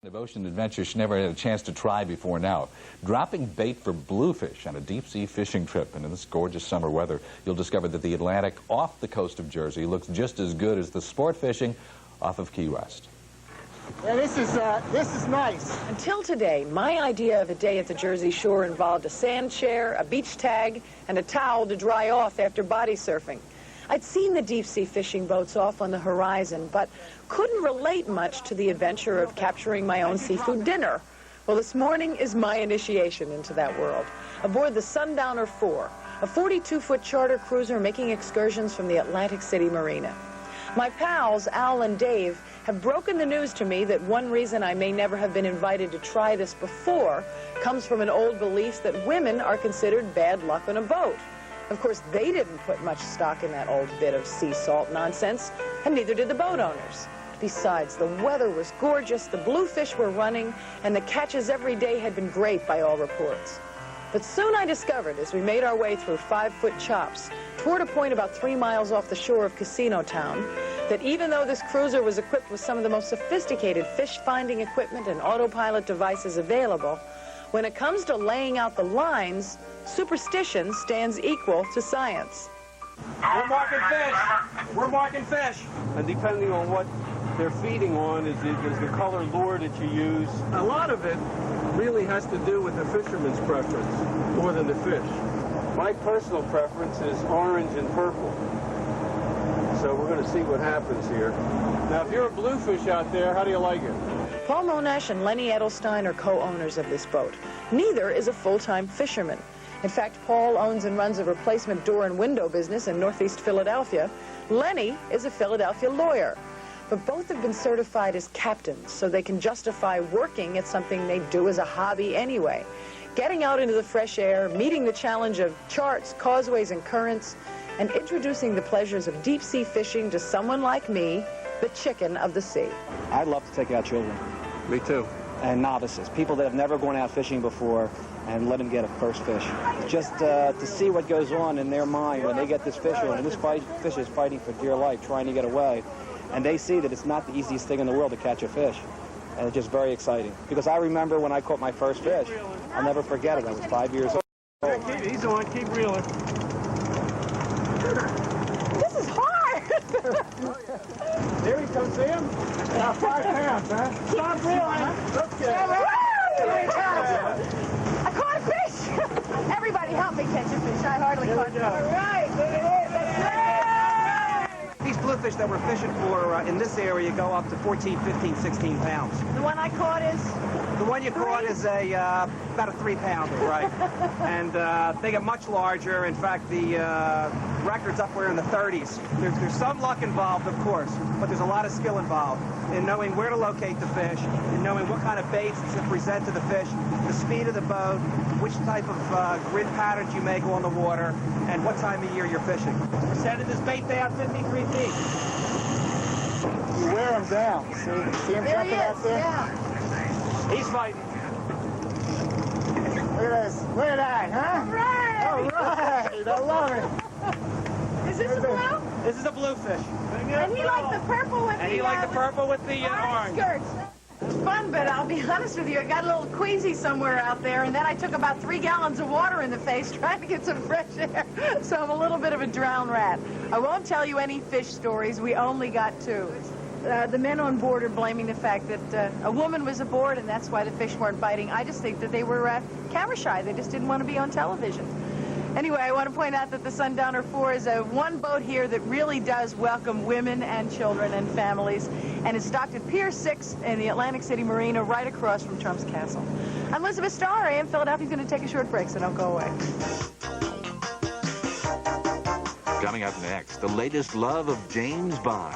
Of ocean adventure she never had a chance to try before now. Dropping bait for bluefish on a deep-sea fishing trip. And in this gorgeous summer weather, you'll discover that the Atlantic off the coast of Jersey looks just as good as the sport fishing off of Key West. Yeah, this is nice. Until today, my idea of a day at the Jersey Shore involved a sand chair, a beach tag, and a towel to dry off after body surfing. I'd seen the deep-sea fishing boats off on the horizon, but couldn't relate much to the adventure of capturing my own seafood dinner. Well, this morning is my initiation into that world. Aboard the Sundowner 4, a 42-foot charter cruiser making excursions from the Atlantic City Marina. My pals, Al and Dave, have broken the news to me that one reason I may never have been invited to try this before comes from an old belief that women are considered bad luck on a boat. Of course, they didn't put much stock in that old bit of sea salt nonsense, and neither did the boat owners. Besides, the weather was gorgeous, the bluefish were running, and the catches every day had been great by all reports. But soon I discovered, as we made our way through 5-foot chops, toward a point about 3 miles off the shore of Casino Town, that even though this cruiser was equipped with some of the most sophisticated fish-finding equipment and autopilot devices available, when it comes to laying out the lines, superstition stands equal to science. We're marking fish. We're marking fish. And depending on what they're feeding on is the color lure that you use. A lot of it really has to do with the fisherman's preference more than the fish. My personal preference is orange and purple. So we're going to see what happens here. Now, if you're a bluefish out there, how do you like it? Paul Monash and Len Edelstein are co-owners of this boat. Neither is a full-time fisherman. In fact, Paul owns and runs a replacement door and window business in Northeast Philadelphia. Lenny is a Philadelphia lawyer. But both have been certified as captains, so they can justify working at something they do as a hobby anyway. Getting out into the fresh air, meeting the challenge of charts, causeways, and currents, and introducing the pleasures of deep-sea fishing to someone like me, the chicken of the sea. I'd love to take out children. Me too. And novices, people that have never gone out fishing before, and let them get a first fish. Just to see what goes on in their mind when they get this fish on, and this fish is fighting for dear life, trying to get away, and they see that it's not the easiest thing in the world to catch a fish. And it's just very exciting. Because I remember when I caught my first fish, I'll never forget it. I was 5 years old. He's on, keep reeling. This is hard! There he comes, see him? About 5 pounds, huh? Stop reeling. Okay. I caught a fish! Everybody help me catch a fish. I hardly caught one. All right, there it is. These bluefish that we're fishing for in this area go up to 14, 15, 16 pounds. The one I caught is? The one you caught is about a 3-pounder, right? And they get much larger. In fact, the record's up there in the 30s. There's some luck involved, of course, but there's a lot of skill involved in knowing where to locate the fish, in knowing what kind of baits to present to the fish, the speed of the boat, which type of grid patterns you make on the water, and what time of year you're fishing. We're sending this bait down 53 feet. You wear him down. See him jumping out there? Yeah. He's fighting. Look at this. Look at that, huh? Right. All right. I love it. Is this a blue? This is a bluefish. And he liked the purple with And he liked the purple with the orange. skirts. It's fun, but I'll be honest with you, I got a little queasy somewhere out there, and then I took about 3 gallons of water in the face trying to get some fresh air, so I'm a little bit of a drowned rat. I won't tell you any fish stories. We only got 2. The men on board are blaming the fact that a woman was aboard, and that's why the fish weren't biting. I just think that they were camera shy. They just didn't want to be on television. Anyway, I want to point out that the Sundowner 4 is one boat here that really does welcome women and children and families, and it's docked at Pier 6 in the Atlantic City Marina right across from Trump's Castle. I'm Elizabeth Starr. I am Philadelphia's going to take a short break, so don't go away. Coming up next, the latest love of James Bond.